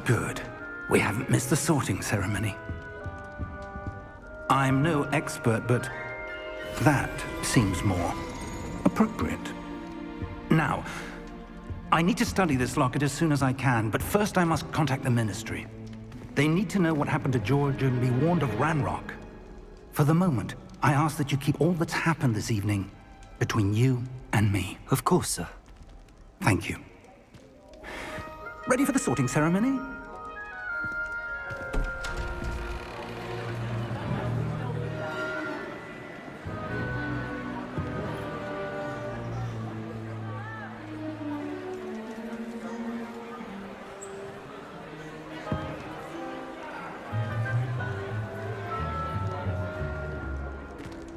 Good. We haven't missed the sorting ceremony. I'm no expert, but that seems more appropriate. Now, I need to study this locket as soon as I can, but first I must contact the Ministry. They need to know what happened to George and be warned of Ranrock. For the moment, I ask that you keep all that's happened this evening between you and me. Of course, sir. Thank you. Ready for the sorting ceremony?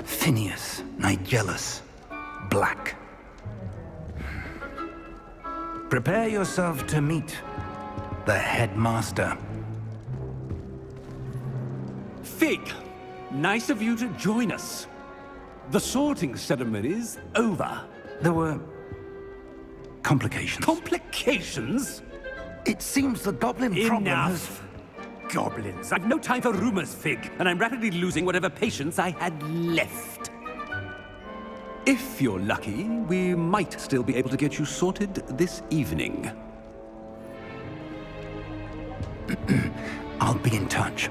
Phineas, Nigellus, Black. Prepare yourself to meet the headmaster. Fig, nice of you to join us. The sorting ceremony's over. There were complications. Complications? It seems the goblin problem has... Enough! Goblins. I've no time for rumors, Fig, and I'm rapidly losing whatever patience I had left. If you're lucky, we might still be able to get you sorted this evening. I'll be in touch.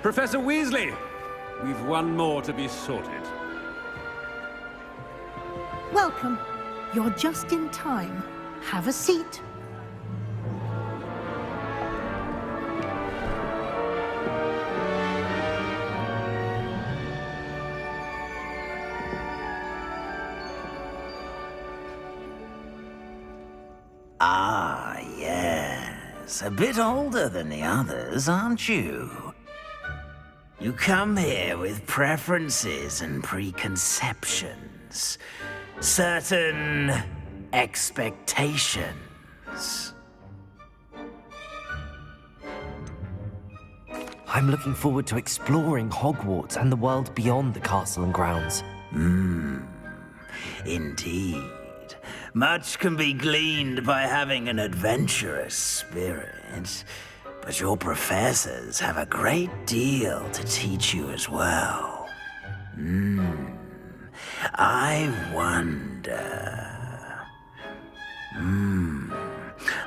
Professor Weasley, we've one more to be sorted. Welcome. You're just in time. Have a seat. Ah, yes. A bit older than the others, aren't you? You come here with preferences and preconceptions. Certain expectations. I'm looking forward to exploring Hogwarts and the world beyond the castle and grounds. Indeed. Much can be gleaned by having an adventurous spirit, but your professors have a great deal to teach you as well. I wonder...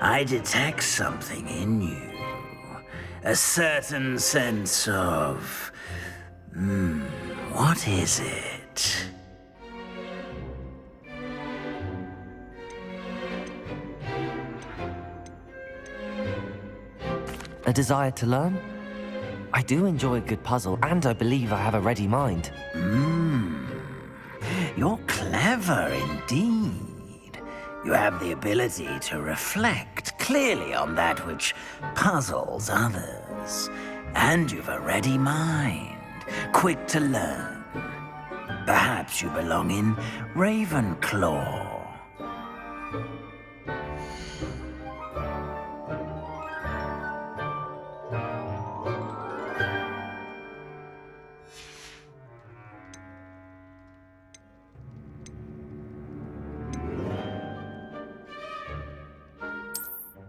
I detect something in you. A certain sense of... what is it? A desire to learn? I do enjoy a good puzzle, and I believe I have a ready mind. You're clever indeed. You have the ability to reflect clearly on that which puzzles others. And you've a ready mind, quick to learn. Perhaps you belong in Ravenclaw.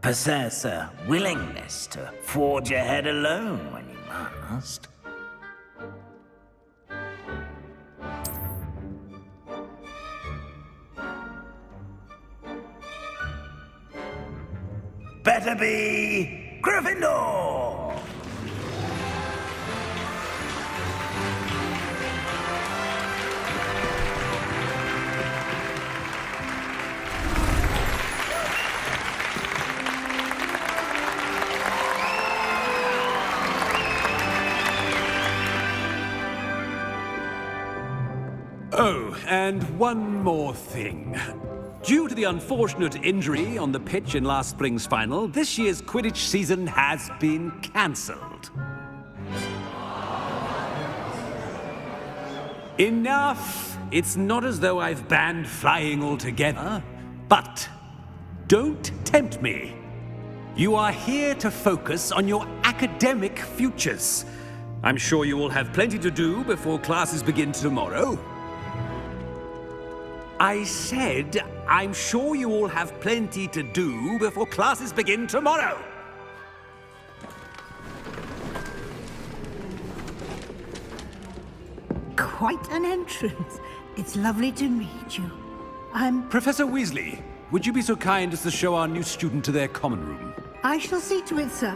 Possess a willingness to forge ahead alone when you must. Better be Gryffindor! Oh, and one more thing. Due to the unfortunate injury on the pitch in last spring's final, this year's Quidditch season has been cancelled. Enough! It's not as though I've banned flying altogether, but don't tempt me. You are here to focus on your academic futures. I'm sure you all have plenty to do before classes begin tomorrow. I said, I'm sure you all have plenty to do before classes begin tomorrow. Quite an entrance. It's lovely to meet you. I'm... Professor Weasley, would you be so kind as to show our new student to their common room? I shall see to it, sir.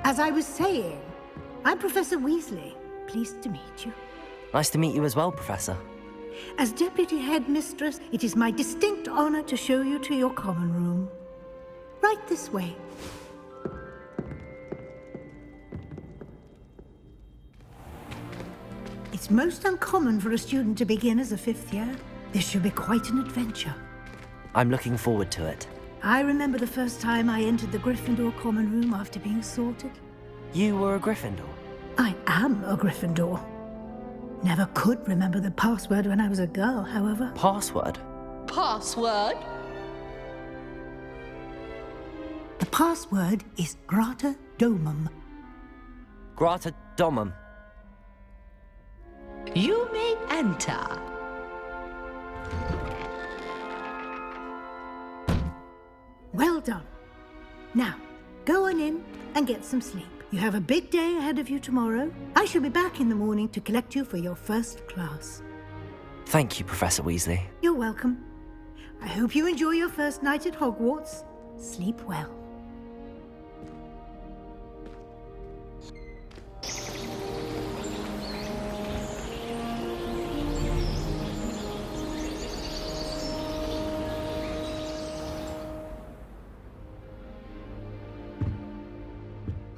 As I was saying, I'm Professor Weasley. Pleased to meet you. Nice to meet you as well, Professor. As Deputy Headmistress, it is my distinct honor to show you to your common room. Right this way. It's most uncommon for a student to begin as a fifth year. This should be quite an adventure. I'm looking forward to it. I remember the first time I entered the Gryffindor common room after being sorted. You were a Gryffindor? I am a Gryffindor. Never could remember the password when I was a girl, however. Password? Password? The password is Grata Domum. Grata Domum. You may enter. Well done. Now, go on in and get some sleep. You have a big day ahead of you tomorrow. I shall be back in the morning to collect you for your first class. Thank you, Professor Weasley. You're welcome. I hope you enjoy your first night at Hogwarts. Sleep well.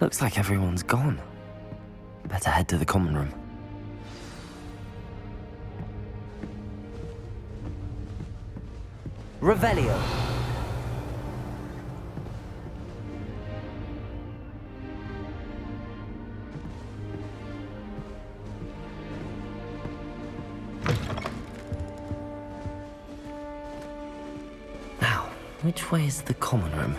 Looks like everyone's gone. Better head to the common room. Revelio. Now, which way is the common room?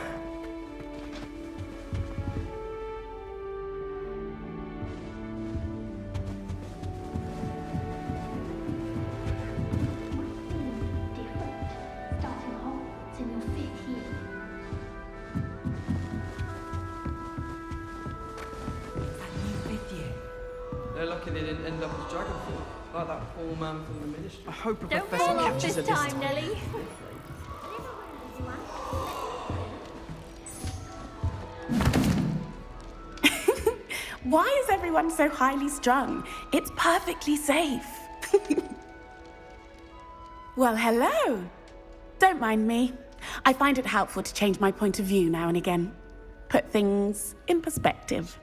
They're lucky they didn't end up as Dragonfall, like that poor man from the ministry. I hope a Don't professor fall off catches this her time, Nelly. Why is everyone so highly strung? It's perfectly safe. Well, hello. Don't mind me. I find it helpful to change my point of view now and again. Put things in perspective.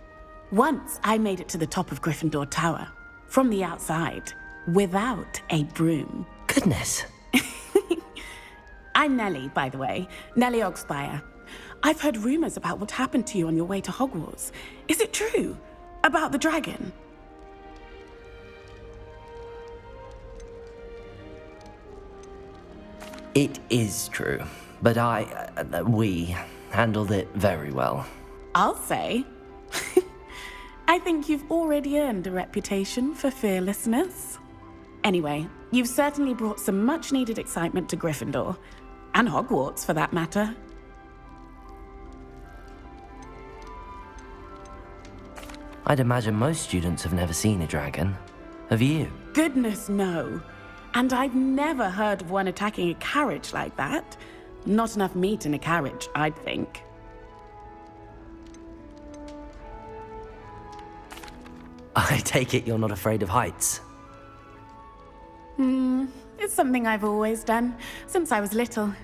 Once I made it to the top of Gryffindor Tower, from the outside, without a broom. Goodness. I'm Nellie, by the way. Nellie Ogspire. I've heard rumors about what happened to you on your way to Hogwarts. Is it true? About the dragon? It is true, but we handled it very well. I'll say. I think you've already earned a reputation for fearlessness. Anyway, you've certainly brought some much-needed excitement to Gryffindor. And Hogwarts, for that matter. I'd imagine most students have never seen a dragon. Have you? Goodness, no. And I've never heard of one attacking a carriage like that. Not enough meat in a carriage, I'd think. I take it you're not afraid of heights. It's something I've always done, since I was little.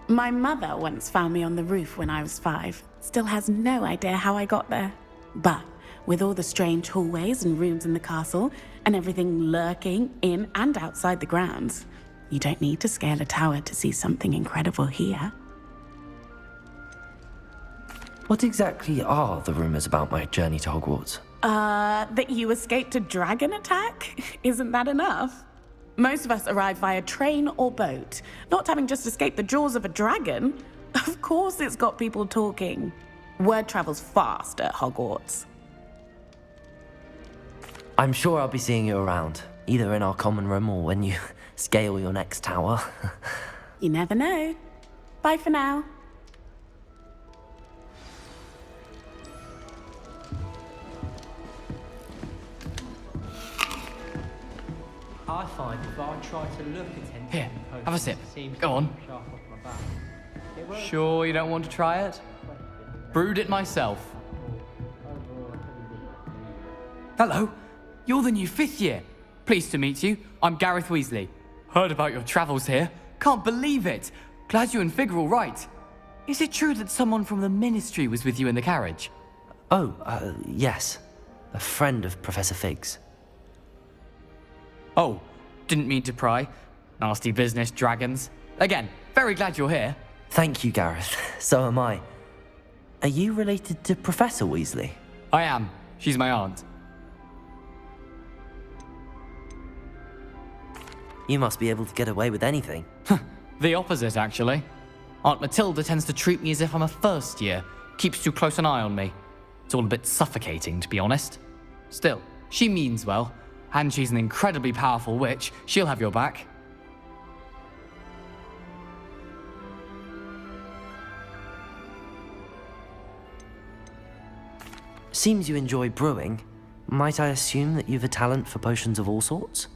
My mother once found me on the roof when I was 5. Still has no idea how I got there. But with all the strange hallways and rooms in the castle, and everything lurking in and outside the grounds, you don't need to scale a tower to see something incredible here. What exactly are the rumors about my journey to Hogwarts? That you escaped a dragon attack? Isn't that enough? Most of us arrive via train or boat, not having just escaped the jaws of a dragon. Of course it's got people talking. Word travels fast at Hogwarts. I'm sure I'll be seeing you around, either in our common room or when you scale your next tower. You never know. Bye for now. I find if I try to look attentive... Here, have a sip. Go on. Sure you don't want to try it? Brewed it myself. Hello, you're the new 5th year. Pleased to meet you. I'm Gareth Weasley. Heard about your travels here. Can't believe it. Glad you and Fig are all right. Is it true that someone from the Ministry was with you in the carriage? Oh, yes. A friend of Professor Fig's. Oh, didn't mean to pry. Nasty business, dragons. Again, very glad you're here. Thank you, Gareth. So am I. Are you related to Professor Weasley? I am. She's my aunt. You must be able to get away with anything. The opposite, actually. Aunt Matilda tends to treat me as if I'm a first year. Keeps too close an eye on me. It's all a bit suffocating, to be honest. Still, she means well. And she's an incredibly powerful witch. She'll have your back. Seems you enjoy brewing. Might I assume that you've a talent for potions of all sorts?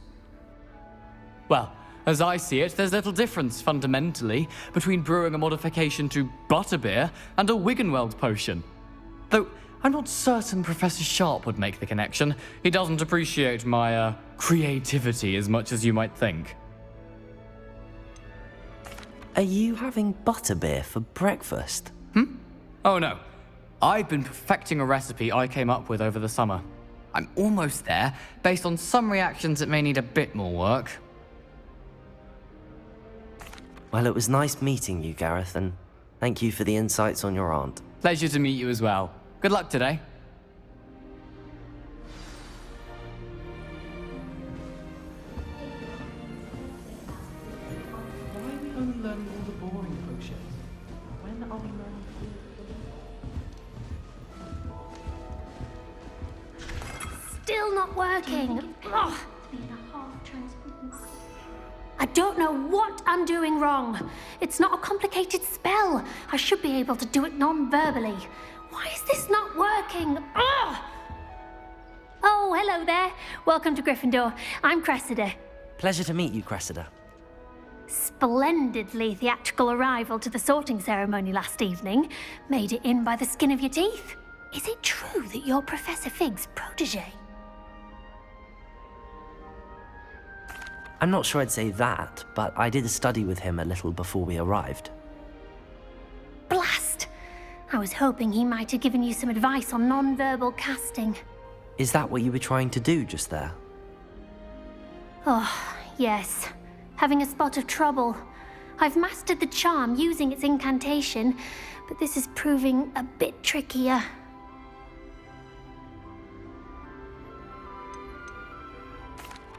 Well, as I see it, there's little difference, fundamentally, between brewing a modification to butterbeer and a Wiggenweld potion. Though, I'm not certain Professor Sharp would make the connection. He doesn't appreciate my, creativity as much as you might think. Are you having butterbeer for breakfast? Oh no. I've been perfecting a recipe I came up with over the summer. I'm almost there, based on some reactions that may need a bit more work. Well, it was nice meeting you, Gareth, and thank you for the insights on your aunt. Pleasure to meet you as well. Good luck today. Why are we only learning all the boring potions? When are we learning Still not working. Ugh. I don't know what I'm doing wrong. It's not a complicated spell. I should be able to do it non-verbally. Why is this not working? Ugh! Oh, hello there. Welcome to Gryffindor. I'm Cressida. Pleasure to meet you, Cressida. Splendidly theatrical arrival to the sorting ceremony last evening. Made it in by the skin of your teeth. Is it true that you're Professor Fig's protege? I'm not sure I'd say that, but I did study with him a little before we arrived. Blast! I was hoping he might have given you some advice on non-verbal casting. Is that what you were trying to do just there? Oh, yes. Having a spot of trouble. I've mastered the charm using its incantation, but this is proving a bit trickier.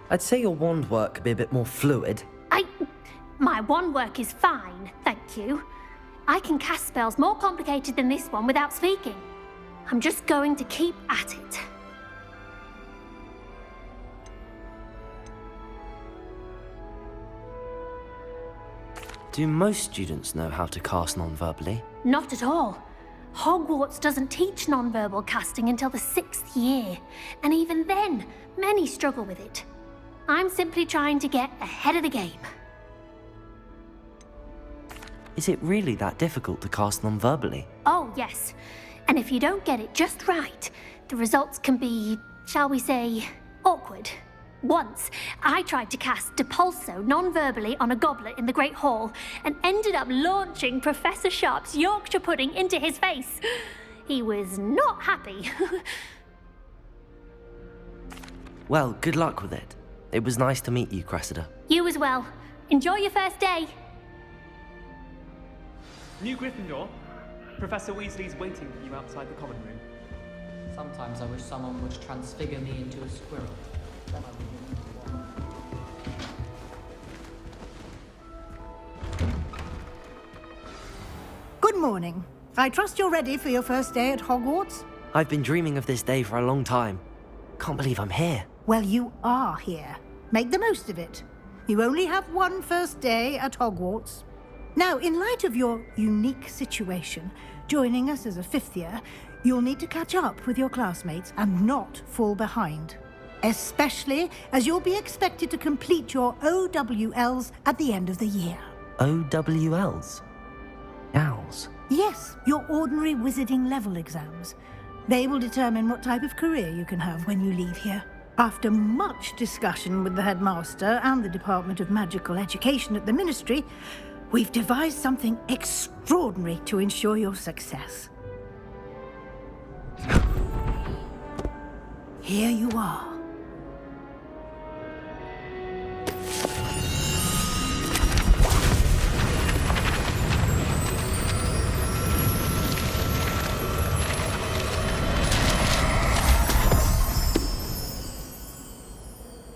I'd say your wand work could be a bit more fluid. My wand work is fine, thank you. I can cast spells more complicated than this one without speaking. I'm just going to keep at it. Do most students know how to cast non-verbally? Not at all. Hogwarts doesn't teach non-verbal casting until the 6th year, and even then, many struggle with it. I'm simply trying to get ahead of the game. Is it really that difficult to cast non-verbally? Oh, yes. And if you don't get it just right, the results can be, shall we say, awkward. Once, I tried to cast Depulso non-verbally on a goblet in the Great Hall and ended up launching Professor Sharp's Yorkshire pudding into his face. He was not happy. Well, good luck with it. It was nice to meet you, Cressida. You as well. Enjoy your first day. New Gryffindor? Professor Weasley's waiting for you outside the common room. Sometimes I wish someone would transfigure me into a squirrel. Then I would morning. I trust you're ready for your first day at Hogwarts? I've been dreaming of this day for a long time. Can't believe I'm here. Well, you are here. Make the most of it. You only have one first day at Hogwarts. Now, in light of your unique situation, joining us as a fifth year, you'll need to catch up with your classmates and not fall behind. Especially as you'll be expected to complete your OWLs at the end of the year. OWLs? Owls? Yes, your ordinary wizarding level exams. They will determine what type of career you can have when you leave here. After much discussion with the headmaster and the Department of Magical Education at the Ministry, we've devised something extraordinary to ensure your success. Here you are.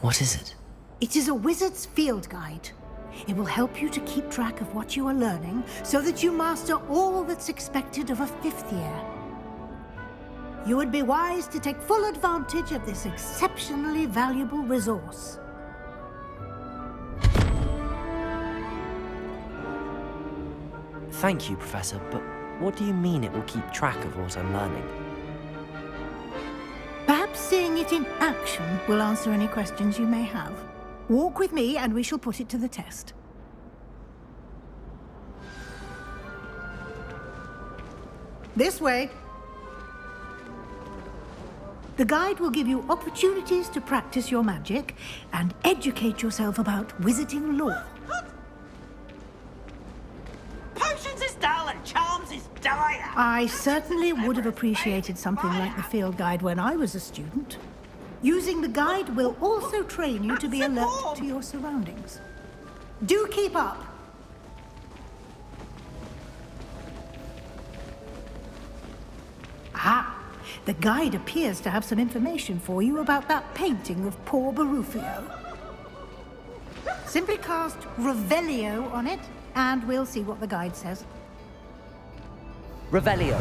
What is it? It is a wizard's field guide. It will help you to keep track of what you are learning so that you master all that's expected of a fifth year. You would be wise to take full advantage of this exceptionally valuable resource. Thank you, Professor, but what do you mean it will keep track of what I'm learning? Perhaps seeing it in action will answer any questions you may have. Walk with me and we shall put it to the test. This way. The guide will give you opportunities to practice your magic and educate yourself about wizarding lore. Potions is dull and charms is dire. I certainly would have appreciated something like the field guide when I was a student. Using the guide will also train you to be alert to your surroundings. Do keep up. Ah, the guide appears to have some information for you about that painting of poor Barufio. Simply cast Revelio on it, and we'll see what the guide says. Revelio.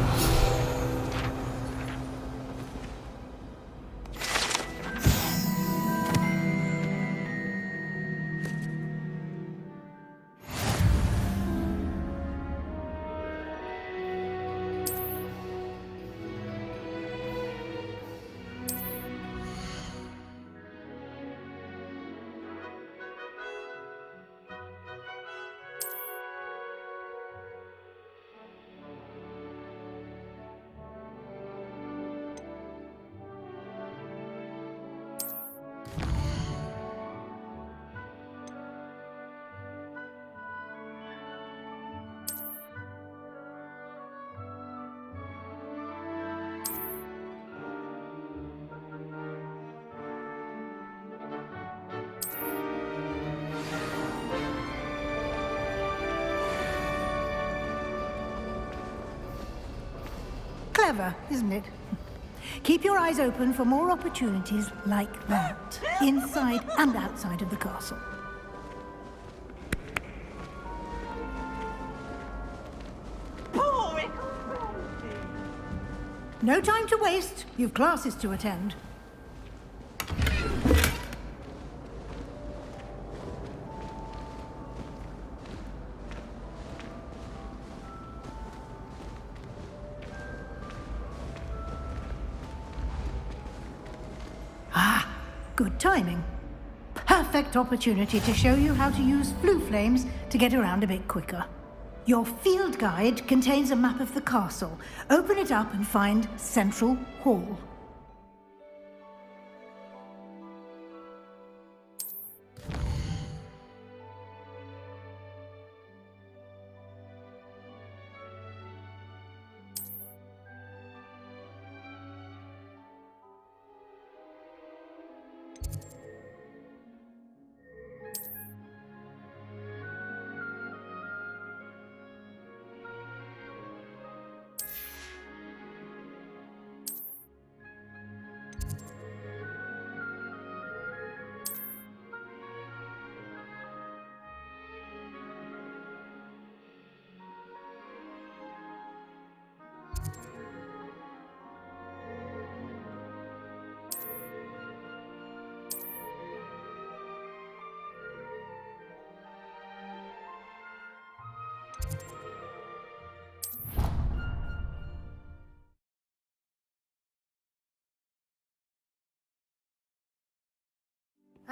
Clever, isn't it? Keep your eyes open for more opportunities like that, inside and outside of the castle. No time to waste. You've classes to attend. Good timing. Perfect opportunity to show you how to use flue flames to get around a bit quicker. Your field guide contains a map of the castle. Open it up and find Central Hall.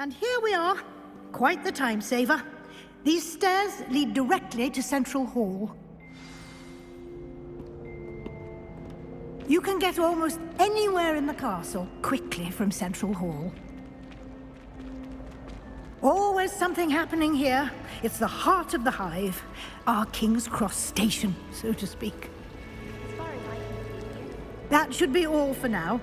And here we are. Quite the time saver. These stairs lead directly to Central Hall. You can get almost anywhere in the castle quickly from Central Hall. Always something happening here. It's the heart of the hive. Our King's Cross station, so to speak. That should be all for now.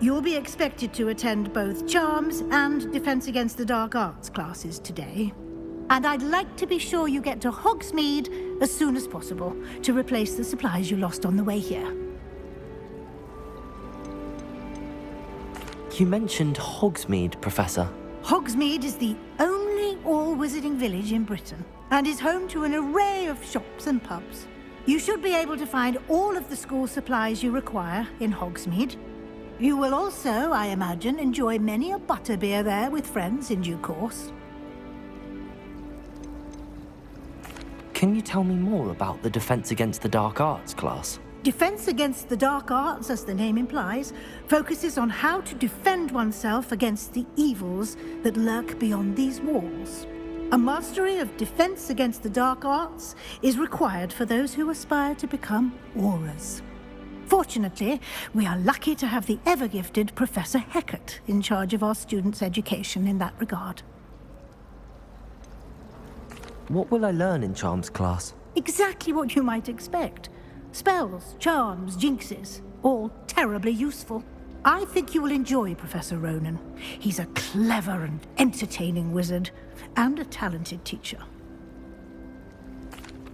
You'll be expected to attend both Charms and Defense Against the Dark Arts classes today. And I'd like to be sure you get to Hogsmeade as soon as possible to replace the supplies you lost on the way here. You mentioned Hogsmeade, Professor. Hogsmeade is the only all-wizarding village in Britain and is home to an array of shops and pubs. You should be able to find all of the school supplies you require in Hogsmeade. You will also, I imagine, enjoy many a butterbeer there with friends in due course. Can you tell me more about the Defense Against the Dark Arts class? Defense Against the Dark Arts, as the name implies, focuses on how to defend oneself against the evils that lurk beyond these walls. A mastery of Defense Against the Dark Arts is required for those who aspire to become Aurors. Fortunately, we are lucky to have the ever-gifted Professor Hecat in charge of our students' education in that regard. What will I learn in Charms class? Exactly what you might expect. Spells, charms, jinxes, all terribly useful. I think you will enjoy Professor Ronan. He's a clever and entertaining wizard, and a talented teacher.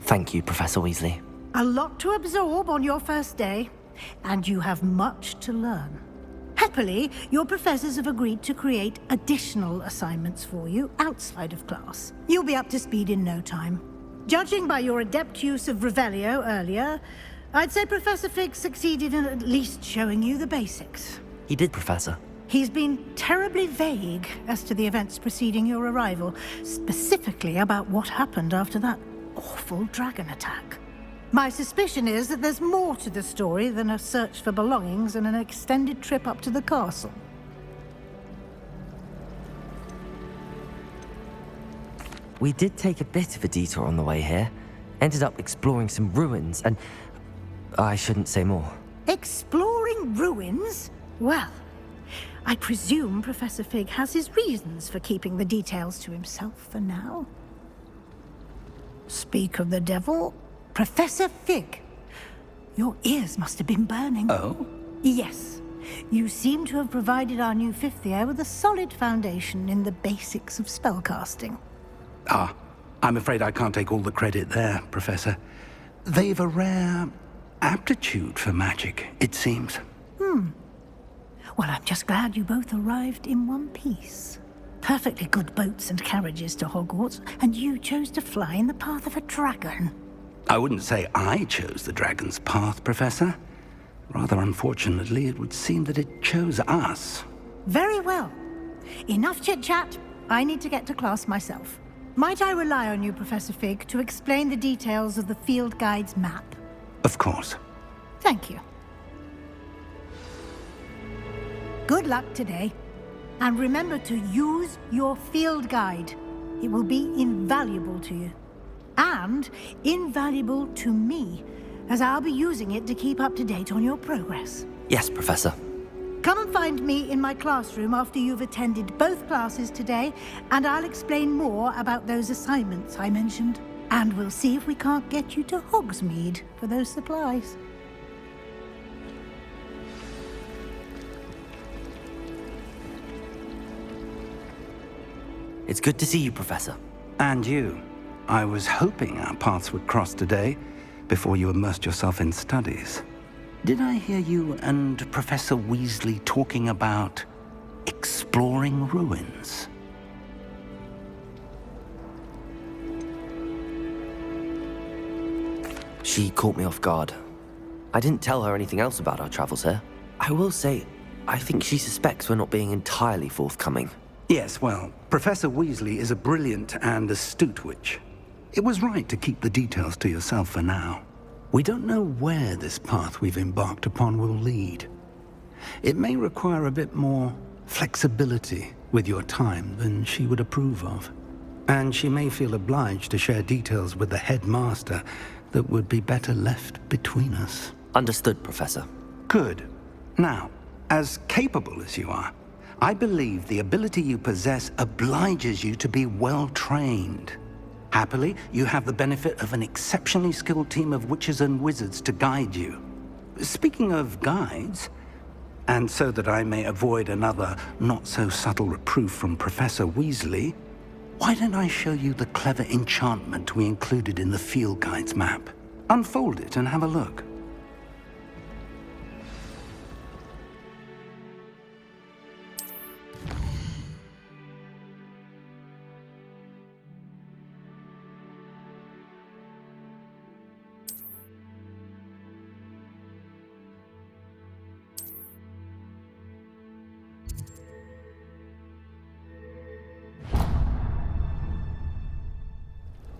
Thank you, Professor Weasley. A lot to absorb on your first day, and you have much to learn. Happily, your professors have agreed to create additional assignments for you outside of class. You'll be up to speed in no time. Judging by your adept use of Revelio earlier, I'd say Professor Fig succeeded in at least showing you the basics. He did, Professor. He's been terribly vague as to the events preceding your arrival, specifically about what happened after that awful dragon attack. My suspicion is that there's more to the story than a search for belongings and an extended trip up to the castle. We did take a bit of a detour on the way here. Ended up exploring some ruins and... I shouldn't say more. Exploring ruins? Well, I presume Professor Fig has his reasons for keeping the details to himself for now. Speak of the devil, Professor Fig. Your ears must have been burning. Oh? Yes. You seem to have provided our new fifth year with a solid foundation in the basics of spellcasting. Ah, I'm afraid I can't take all the credit there, Professor. They've a rare aptitude for magic, it seems. Well, I'm just glad you both arrived in one piece. Perfectly good boats and carriages to Hogwarts, and you chose to fly in the path of a dragon. I wouldn't say I chose the dragon's path, Professor. Rather unfortunately, it would seem that it chose us. Very well. Enough chit-chat. I need to get to class myself. Might I rely on you, Professor Fig, to explain the details of the field guide's map? Of course. Thank you. Good luck today. And remember to use your field guide. It will be invaluable to you. And invaluable to me, as I'll be using it to keep up to date on your progress. Yes, Professor. Come and find me in my classroom after you've attended both classes today, and I'll explain more about those assignments I mentioned. And we'll see if we can't get you to Hogsmeade for those supplies. It's good to see you, Professor. And you. I was hoping our paths would cross today, before you immersed yourself in studies. Did I hear you and Professor Weasley talking about exploring ruins? She caught me off guard. I didn't tell her anything else about our travels here. I will say, I think she suspects we're not being entirely forthcoming. Yes, well, Professor Weasley is a brilliant and astute witch. It was right to keep the details to yourself for now. We don't know where this path we've embarked upon will lead. It may require a bit more flexibility with your time than she would approve of. And she may feel obliged to share details with the headmaster that would be better left between us. Understood, Professor. Good. Now, as capable as you are, I believe the ability you possess obliges you to be well trained. Happily, you have the benefit of an exceptionally skilled team of witches and wizards to guide you. Speaking of guides, and so that I may avoid another not-so-subtle reproof from Professor Weasley, why don't I show you the clever enchantment we included in the field guide's map? Unfold it and have a look.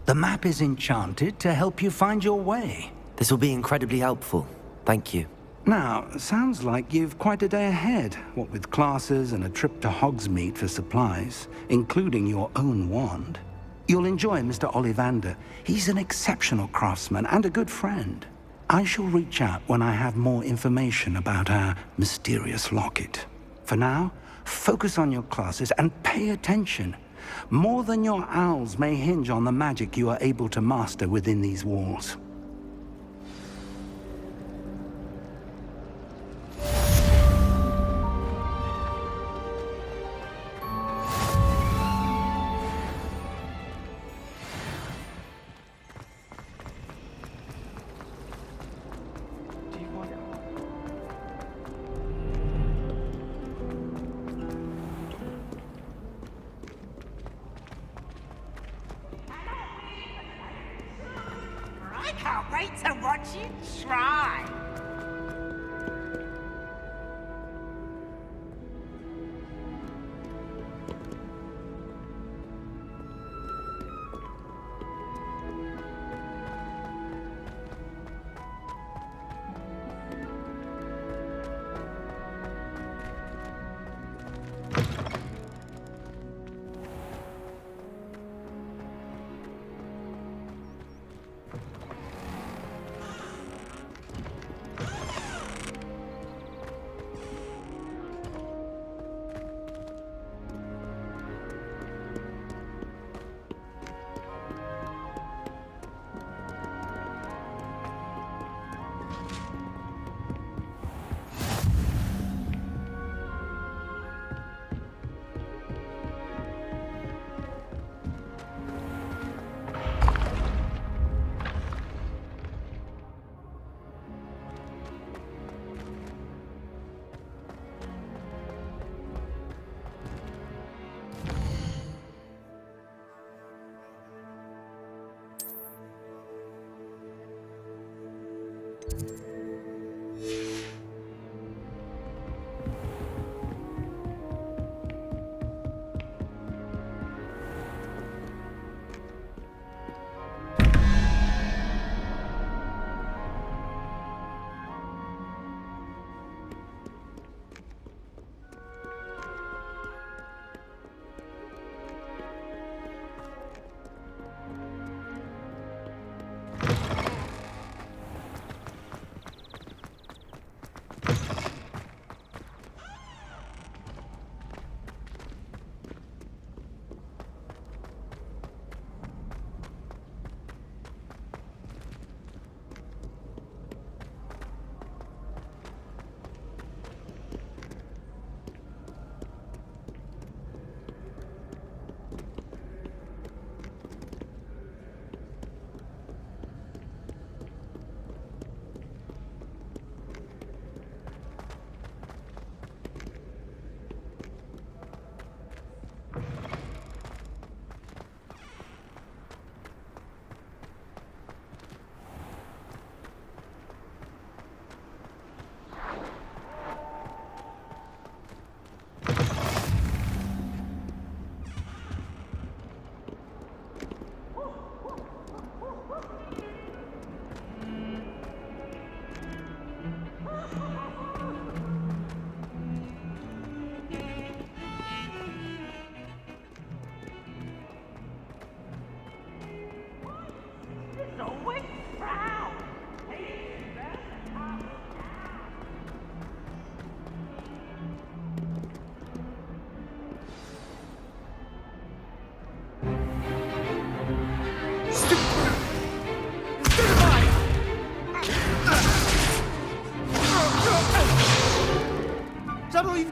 The map is enchanted to help you find your way. This will be incredibly helpful. Thank you. Now, sounds like you've quite a day ahead, what with classes and a trip to Hogsmeade for supplies, including your own wand. You'll enjoy Mr. Ollivander. He's an exceptional craftsman and a good friend. I shall reach out when I have more information about our mysterious locket. For now, focus on your classes and pay attention. More than your owls may hinge on the magic you are able to master within these walls. I can't wait to watch you try.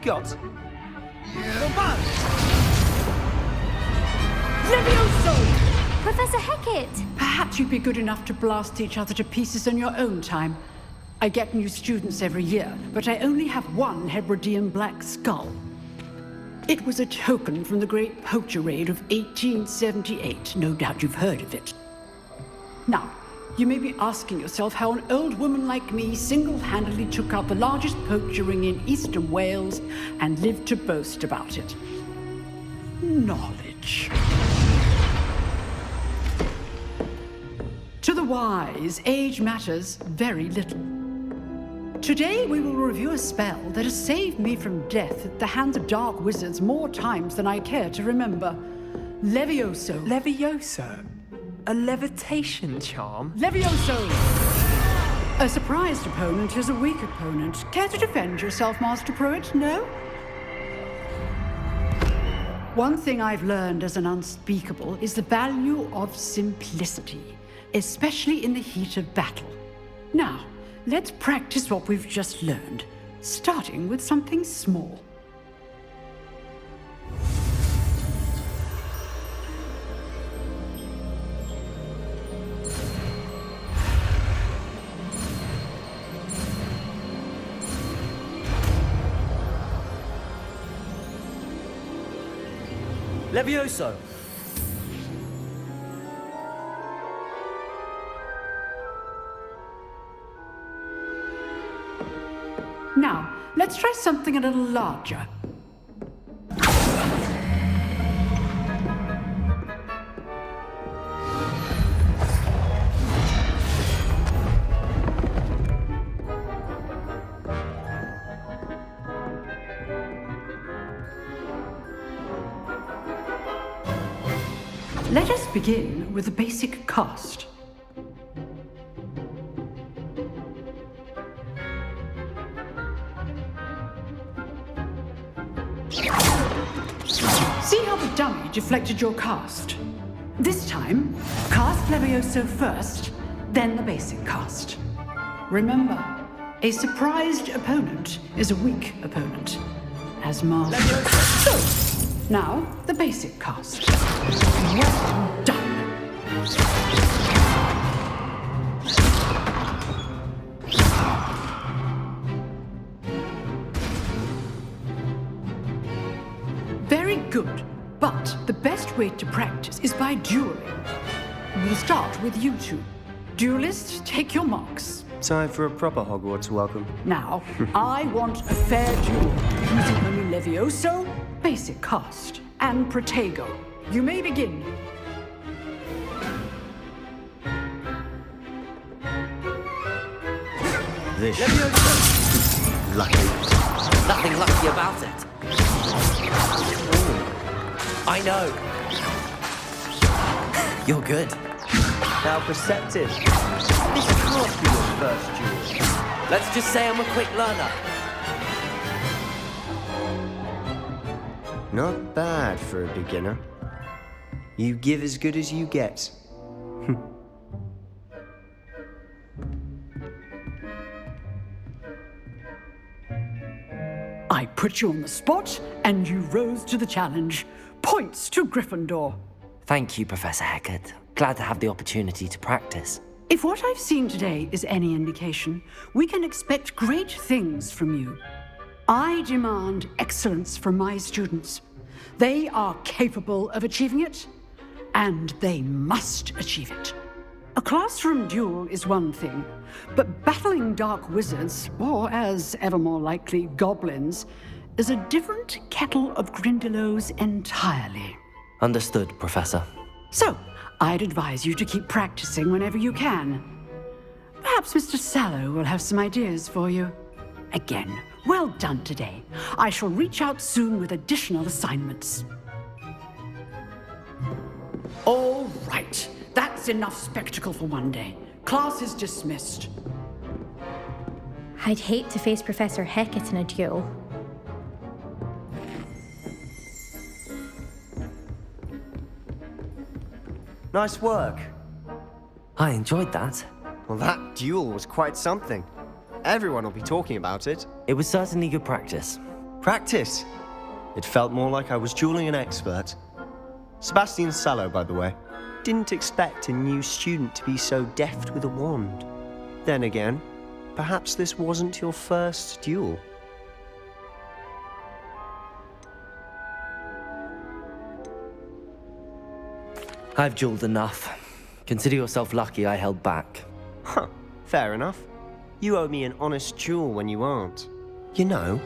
got? Levioso! Professor Hecat! Perhaps you'd be good enough to blast each other to pieces in your own time. I get new students every year, but I only have one Hebridean black skull. It was a token from the Great Poacher Raid of 1878. No doubt you've heard of it. Now, you may be asking yourself how an old woman like me single-handedly took out the largest poacher ring in eastern Wales and lived to boast about it. Knowledge. To the wise, age matters very little. Today we will review a spell that has saved me from death at the hands of dark wizards more times than I care to remember. Levioso. Levioso? A levitation charm? Levioso! A surprised opponent is a weak opponent. Care to defend yourself, Master Pruitt? No? One thing I've learned as an unspeakable is the value of simplicity, especially in the heat of battle. Now, let's practice what we've just learned, starting with something small. Levioso! Now, let's try something a little larger. Let us begin with the basic cast. See how the dummy deflected your cast? This time, cast Levioso first, then the basic cast. Remember, a surprised opponent is a weak opponent. As Master. So, now the basic cast. Well done. Very good, but the best way to practice is by dueling. We'll start with you two. Duelists, take your marks. Time for a proper Hogwarts welcome. Now, I want a fair duel, using only Levioso, basic cast, and Protego. You may begin. This. Levioso! Lucky. Nothing lucky about it. I know. You're good. How perceptive. This can't be your first duel. Let's just say I'm a quick learner. Not bad for a beginner. You give as good as you get. I put you on the spot, and you rose to the challenge. Points to Gryffindor. Thank you, Professor Hecat. Glad to have the opportunity to practice. If what I've seen today is any indication, we can expect great things from you. I demand excellence from my students. They are capable of achieving it, and they must achieve it. A classroom duel is one thing, but battling dark wizards, or as ever more likely, goblins, is a different kettle of Grindylows entirely. Understood, Professor. So, I'd advise you to keep practicing whenever you can. Perhaps Mr. Sallow will have some ideas for you. Again, well done today. I shall reach out soon with additional assignments. All right. That's enough spectacle for one day. Class is dismissed. I'd hate to face Professor Hecat in a duel. Nice work. I enjoyed that. Well, that duel was quite something. Everyone will be talking about it. It was certainly good practice. Practice? It felt more like I was dueling an expert. Sebastian Sallow, by the way. Didn't expect a new student to be so deft with a wand. Then again, perhaps this wasn't your first duel. I've dueled enough. Consider yourself lucky I held back. Huh, fair enough. You owe me an honest duel when you aren't. You know,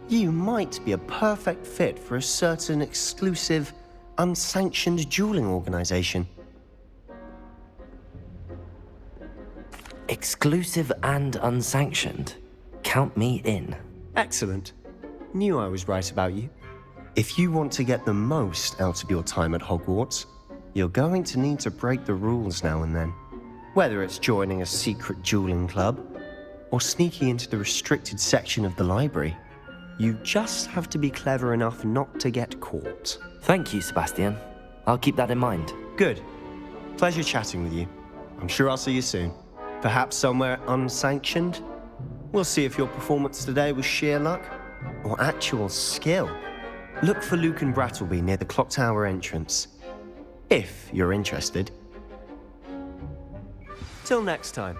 you might be a perfect fit for a certain exclusive, unsanctioned dueling organization. Exclusive and unsanctioned? Count me in. Excellent. Knew I was right about you. If you want to get the most out of your time at Hogwarts, you're going to need to break the rules now and then. Whether it's joining a secret dueling club, or sneaking into the restricted section of the library, you just have to be clever enough not to get caught. Thank you, Sebastian. I'll keep that in mind. Good. Pleasure chatting with you. I'm sure I'll see you soon. Perhaps somewhere unsanctioned? We'll see if your performance today was sheer luck, or actual skill. Look for Luke and Brattleby near the clock tower entrance. If you're interested. Till next time.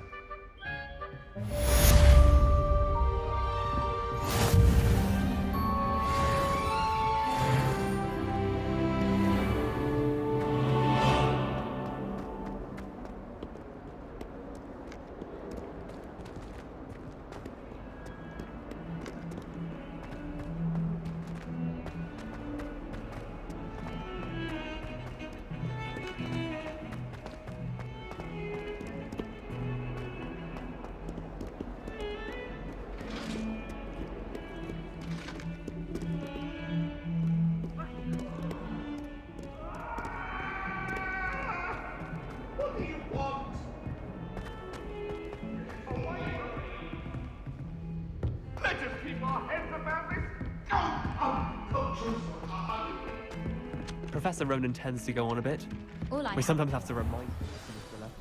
Professor Ronan tends to go on a bit. We sometimes have to remind him to the left.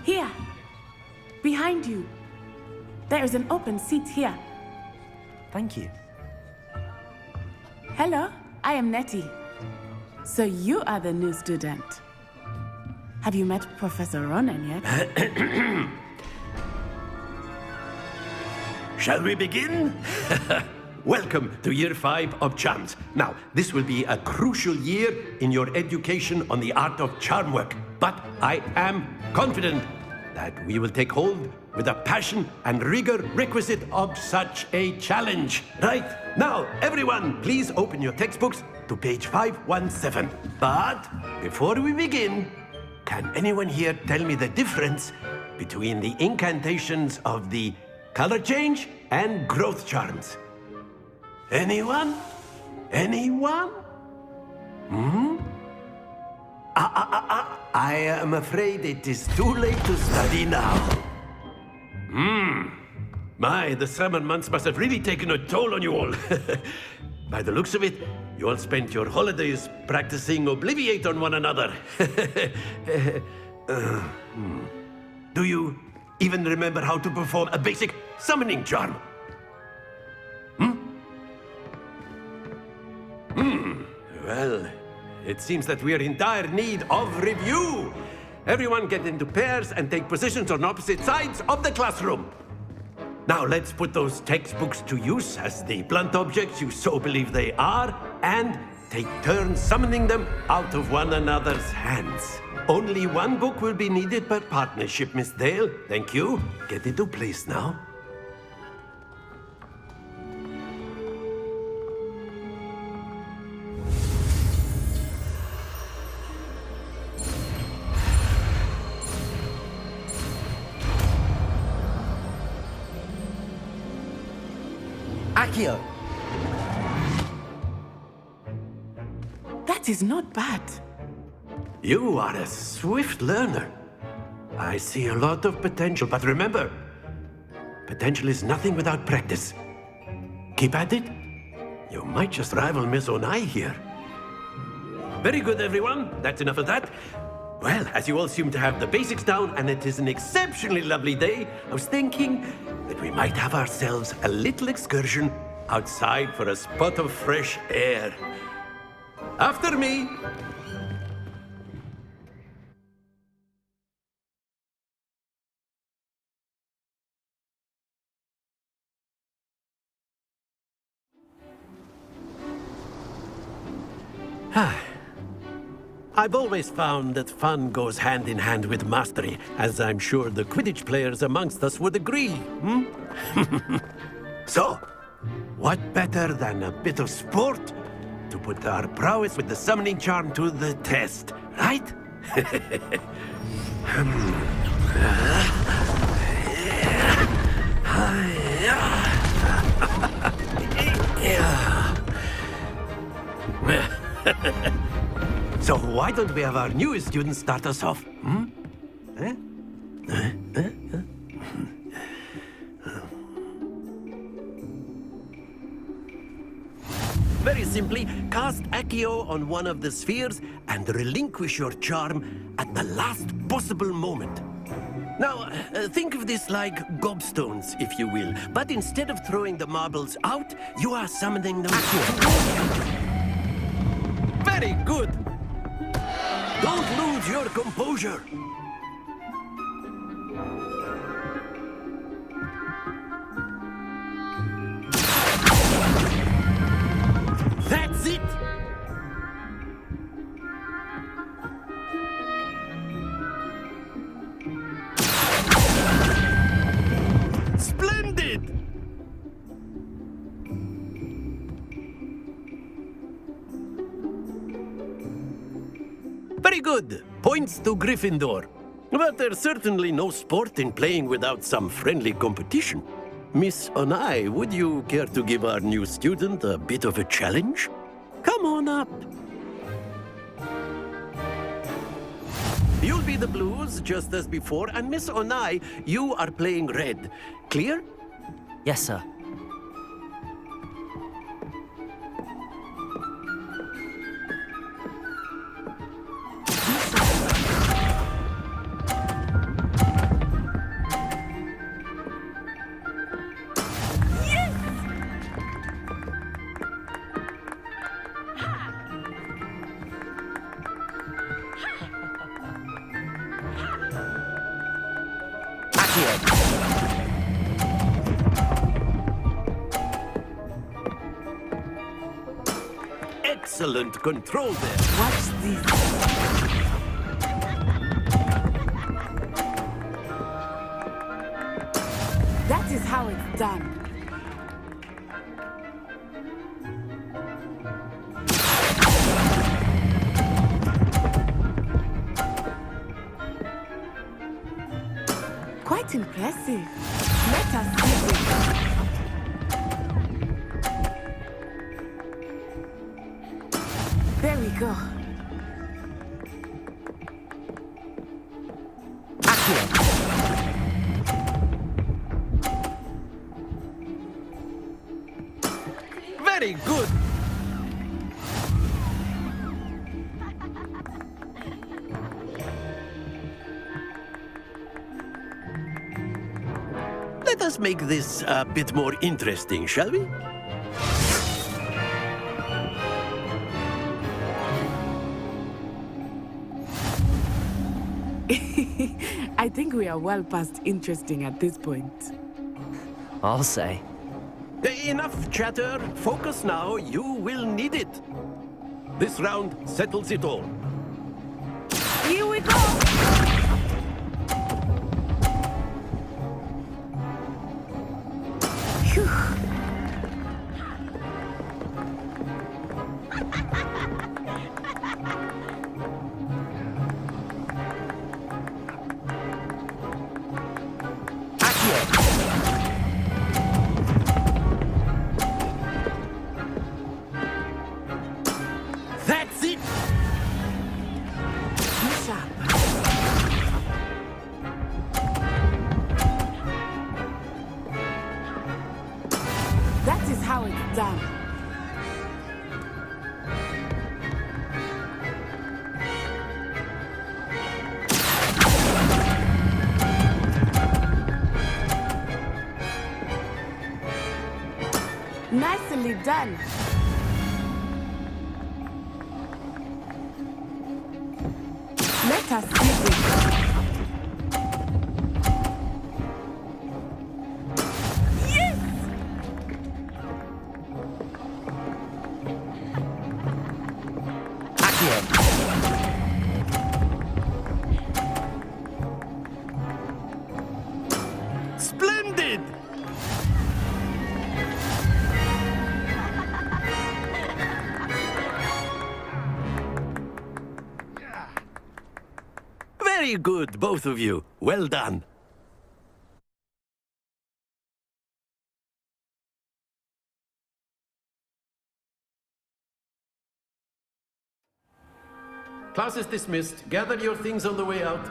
Here! Behind you! There is an open seat here. Thank you. Hello, I am Nettie. So you are the new student. Have you met Professor Ronan yet? Shall we begin? Welcome to Year 5 of Charms. Now, this will be a crucial year in your education on the art of charm work. But I am confident that we will take hold with the passion and rigor requisite of such a challenge. Right, now, everyone, please open your textbooks to page 517. But before we begin, can anyone here tell me the difference between the incantations of the color change and growth charms? Anyone? Anyone? I am afraid it is too late to study now. My, the summer months must have really taken a toll on you all. By the looks of it, you all spent your holidays practicing Obliviate on one another. Do you even remember how to perform a basic summoning charm? Well, it seems that we are in dire need of review. Everyone get into pairs and take positions on opposite sides of the classroom. Now let's put those textbooks to use as the blunt objects you so believe they are, and take turns summoning them out of one another's hands. Only one book will be needed per partnership, Miss Dale. Thank you. Get into place now. Accio! That is not bad. You are a swift learner. I see a lot of potential, but remember, potential is nothing without practice. Keep at it. You might just rival Miss Onai here. Very good, everyone. That's enough of that. Well, as you all seem to have the basics down, and it is an exceptionally lovely day, I was thinking that we might have ourselves a little excursion outside for a spot of fresh air. After me. I've always found that fun goes hand in hand with mastery, as I'm sure the Quidditch players amongst us would agree, So, what better than a bit of sport to put our prowess with the summoning charm to the test, right? So why don't we have our newest student start us off? Very simply, cast Accio on one of the spheres and relinquish your charm at the last possible moment. Now, think of this like gobstones, if you will. But instead of throwing the marbles out, you are summoning them towards you. Very good! Don't lose your composure! That's it! Splendid! Very good. Points to Gryffindor. But there's certainly no sport in playing without some friendly competition. Miss Onai, would you care to give our new student a bit of a challenge? Come on up. You'll be the blues, just as before, and Miss Onai, you are playing red. Clear? Yes, sir. Excellent control there. Watch this. That is how it's done. Quite impressive. Let us see this. There we go. Very good. Let us make this a bit more interesting, shall we? I think we are well past interesting at this point. I'll say. Enough chatter. Focus now. You will need it. This round settles it all. Here we go! That's it! That is how it's done. Nicely done. Let us begin. Splendid! Very good, both of you. Well done. Class is dismissed. Gather your things on the way out.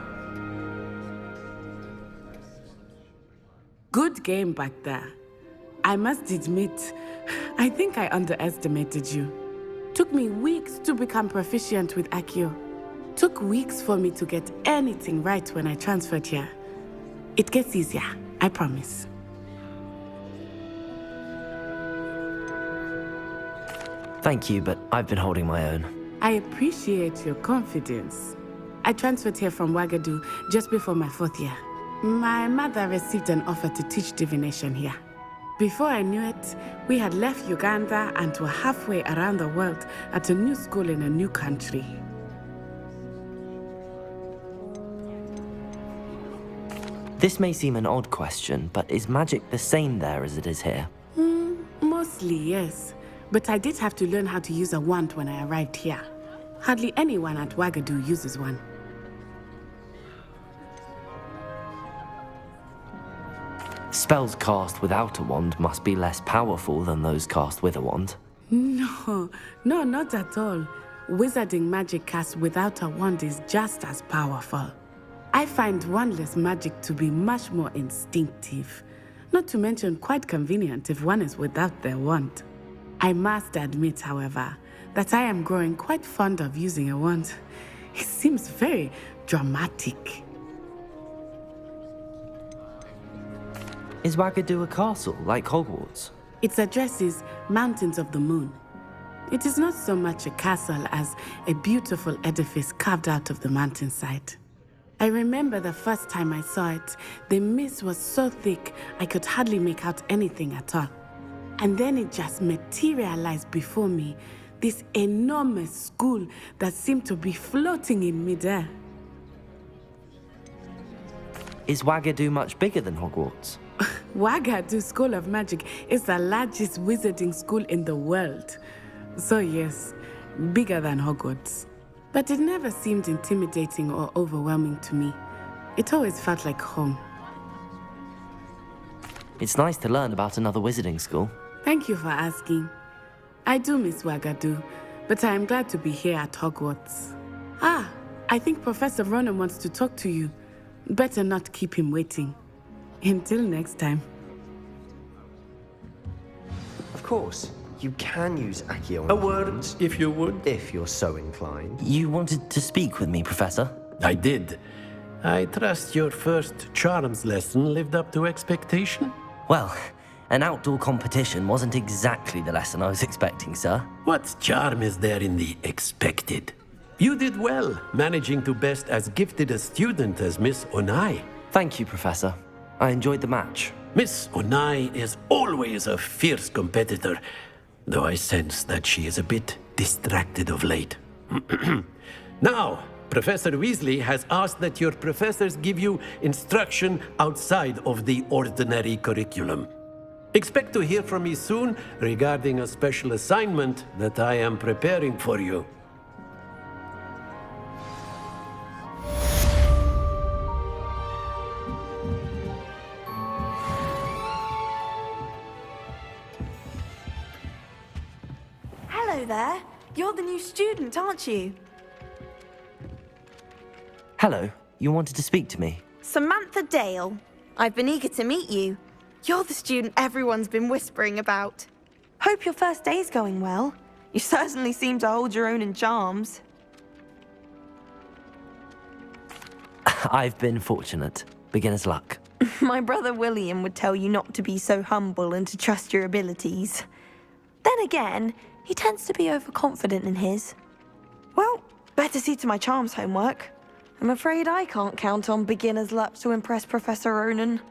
Good game back there. I must admit, I think I underestimated you. Took me weeks to become proficient with Accio. Took weeks for me to get anything right when I transferred here. It gets easier, I promise. Thank you, but I've been holding my own. I appreciate your confidence. I transferred here from Wagadu just before my 4th year. My mother received an offer to teach divination here. Before I knew it, we had left Uganda and were halfway around the world at a new school in a new country. This may seem an odd question, but is magic the same there as it is here? Mostly, yes. But I did have to learn how to use a wand when I arrived here. Hardly anyone at Wagadu uses one. Spells cast without a wand must be less powerful than those cast with a wand. No, not at all. Wizarding magic cast without a wand is just as powerful. I find wandless magic to be much more instinctive. Not to mention quite convenient if one is without their wand. I must admit, however, that I am growing quite fond of using a wand. It seems very dramatic. Is Wagadu a castle, like Hogwarts? Its address is Mountains of the Moon. It is not so much a castle as a beautiful edifice carved out of the mountainside. I remember the first time I saw it, the mist was so thick I could hardly make out anything at all. And then it just materialized before me, this enormous school that seemed to be floating in midair. Is Wagadu much bigger than Hogwarts? Wagadu School of Magic is the largest wizarding school in the world. So yes, bigger than Hogwarts. But it never seemed intimidating or overwhelming to me. It always felt like home. It's nice to learn about another wizarding school. Thank you for asking. I do miss Wagadu, but I am glad to be here at Hogwarts. I think Professor Ronan wants to talk to you. Better not keep him waiting. Until next time. Of course, you can use Accio. A word, if you would. If you're so inclined. You wanted to speak with me, Professor? I did. I trust your first charms lesson lived up to expectation? Well, an outdoor competition wasn't exactly the lesson I was expecting, sir. What charm is there in the expected? You did well, managing to best as gifted a student as Miss Onai. Thank you, Professor. I enjoyed the match. Miss Onai is always a fierce competitor, though I sense that she is a bit distracted of late. Now, Professor Weasley has asked that your professors give you instruction outside of the ordinary curriculum. Expect to hear from me soon regarding a special assignment that I am preparing for you. Hello there. You're the new student, aren't you? Hello. You wanted to speak to me? Samantha Dale. I've been eager to meet you. You're the student everyone's been whispering about. Hope your first day's going well. You certainly seem to hold your own in charms. I've been fortunate. Beginner's luck. My brother William would tell you not to be so humble and to trust your abilities. then again, he tends to be overconfident in his. Well, better see to my charms homework. I'm afraid I can't count on beginner's luck to impress Professor Ronan.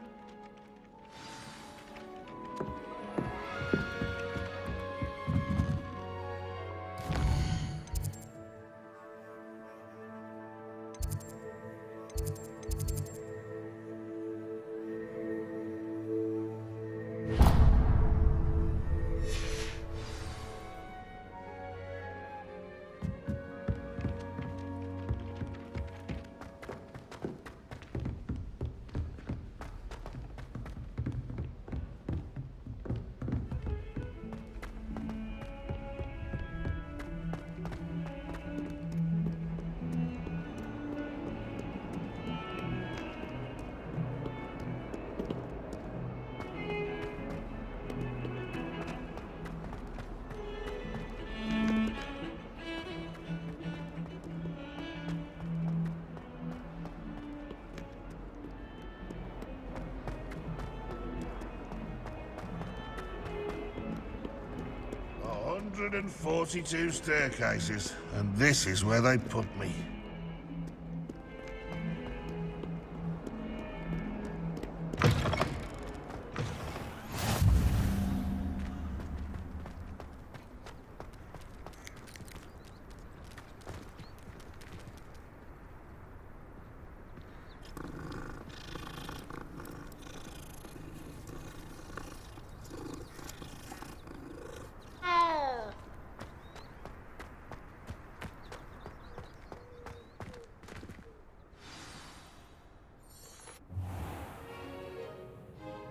And 42 staircases, and this is where they put me.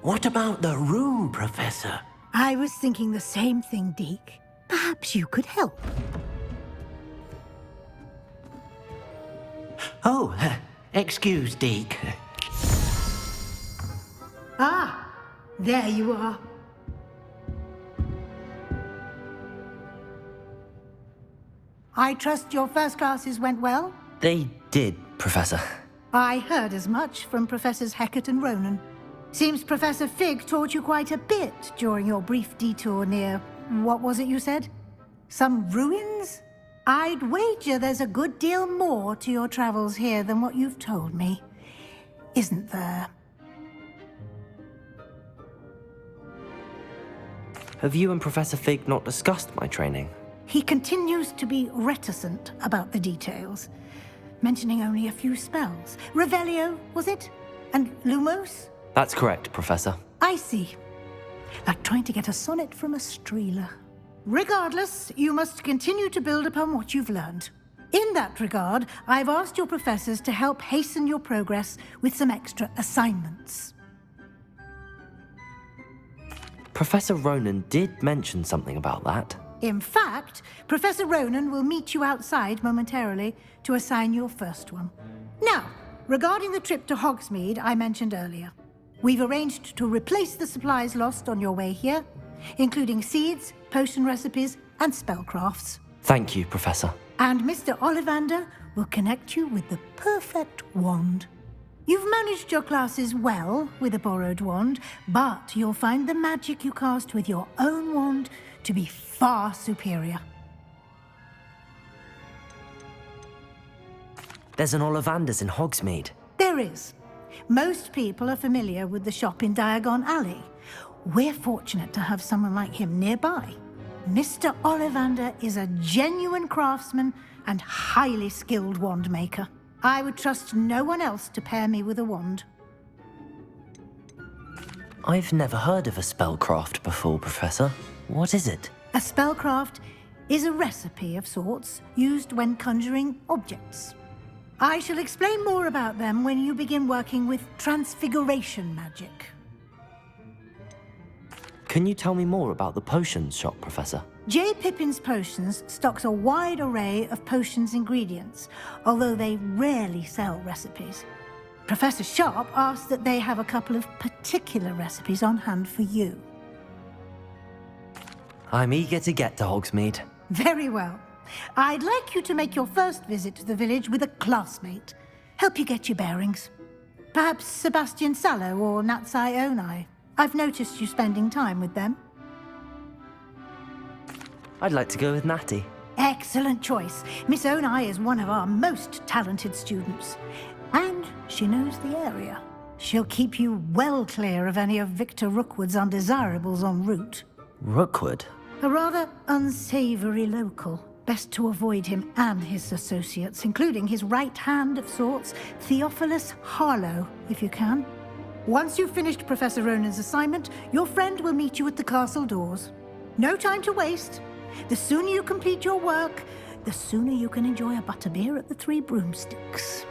What about the room, Professor? I was thinking the same thing, Deke. Perhaps you could help. Oh, excuse, Deke. Ah, there you are. I trust your first classes went well? They did, Professor. I heard as much from Professors Hecat and Ronan. Seems Professor Fig taught you quite a bit during your brief detour near... what was it you said? Some ruins? I'd wager there's a good deal more to your travels here than what you've told me. Isn't there? Have you and Professor Fig not discussed my training? He continues to be reticent about the details, mentioning only a few spells. Revelio, was it? And Lumos? That's correct, Professor. I see. Like trying to get a sonnet from a streeler. Regardless, you must continue to build upon what you've learned. In that regard, I've asked your professors to help hasten your progress with some extra assignments. Professor Ronan did mention something about that. In fact, Professor Ronan will meet you outside momentarily to assign your first one. Now, regarding the trip to Hogsmeade I mentioned earlier, we've arranged to replace the supplies lost on your way here, including seeds, potion recipes, and spellcrafts. Thank you, Professor. And Mr. Ollivander will connect you with the perfect wand. You've managed your classes well with a borrowed wand, but you'll find the magic you cast with your own wand to be far superior. There's an Ollivander's in Hogsmeade. There is. Most people are familiar with the shop in Diagon Alley. We're fortunate to have someone like him nearby. Mr. Ollivander is a genuine craftsman and highly skilled wand maker. I would trust no one else to pair me with a wand. I've never heard of a spellcraft before, Professor. What is it? A spellcraft is a recipe of sorts used when conjuring objects. I shall explain more about them when you begin working with transfiguration magic. Can you tell me more about the potions shop, Professor? J. Pippin's Potions stocks a wide array of potions ingredients, although they rarely sell recipes. Professor Sharp asked that they have a couple of particular recipes on hand for you. I'm eager to get to Hogsmeade. Very well. I'd like you to make your first visit to the village with a classmate. Help you get your bearings. Perhaps Sebastian Sallow or Natsai Onai. I've noticed you spending time with them. I'd like to go with Natty. Excellent choice. Miss Onai is one of our most talented students. And she knows the area. She'll keep you well clear of any of Victor Rookwood's undesirables en route. Rookwood? A rather unsavory local. Best to avoid him and his associates, including his right hand of sorts, Theophilus Harlow, if you can. Once you've finished Professor Ronan's assignment, your friend will meet you at the castle doors. No time to waste. The sooner you complete your work, the sooner you can enjoy a butterbeer at the Three Broomsticks.